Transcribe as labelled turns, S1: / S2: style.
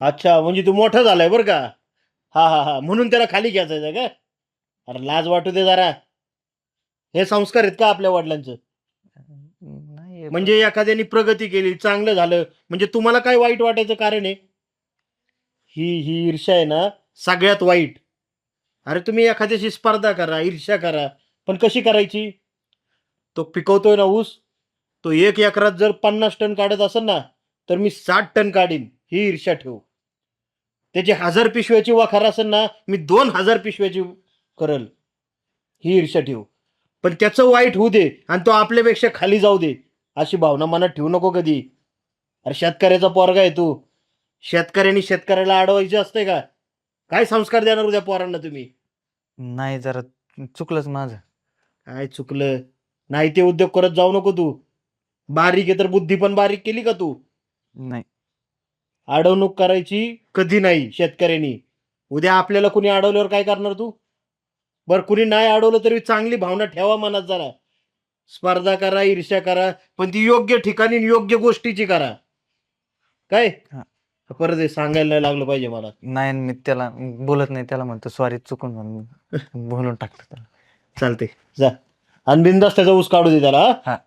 S1: अच्छा, म्हणजे तू मोठा झालाय बरं का. हा हा हा, म्हणून त्याला खाली घ्यायचं का? अरे लाज वाटू दे जरा. हे संस्कार आहेत का आपल्या वडिलांचं?
S2: नाही
S1: म्हणजे एखाद्याने प्रगती केली, चांगलं झालं, म्हणजे तुम्हाला काय वाईट वाटायचं कारण आहे? ही ही ईर्ष्या आहे ना, सगळ्यात वाईट. अरे तुम्ही एखाद्याशी स्पर्धा करा, ईर्ष्या करा, पण कशी करायची? तो पिकवतोय ना ऊस, तो 1 एकरात जर 50 टन काढत असेल ना, तर मी 60 टन काढीन, ही ईर्ष्या ठेव. त्याची 1000 पिशव्याची वखार असेल ना, मी 2000 पिशव्याची करल, ही ईर्ष्या ठेव. पण त्याचं वाईट होऊ दे आणि तो आपल्यापेक्षा खाली जाऊ दे, अशी भावना मनात ठेवू नको कधी. अरे शेतकऱ्याचा पोरगा आहे तू. शेतकऱ्यांनी शेतकऱ्याला अडवायचे असते का? काय संस्कार देणार उद्या पोरांना तुम्ही?
S2: नाही जरा चुकलंच माझं.
S1: काय चुकलं? नाही ते उद्योग करत जाऊ नको तू. बारीक आहे तर बुद्धी पण बारीक केली का तू?
S2: नाही.
S1: अडवणूक करायची कधी नाही शेतकऱ्यांनी. उद्या आपल्याला कुणी अडवल्यावर काय करणार तू? बरं कुणी नाही अडवलं तरी चांगली भावना ठेवा मनात जरा. स्पर्धा करा, ईर्ष्या करा, पण ती योग्य ठिकाणी आणि योग्य गोष्टीची करा. काय?
S2: हा.
S1: परत हे सांगायला नाही लागलं पाहिजे मला.
S2: नाही मी त्याला बोलत नाही, त्याला म्हणतो सॉरी चुकून म्हणून बोलून टाकतो त्याला.
S1: चालते जा. आणि बिनधास्त त्याचा ऊस काढू दे त्याला.
S2: हा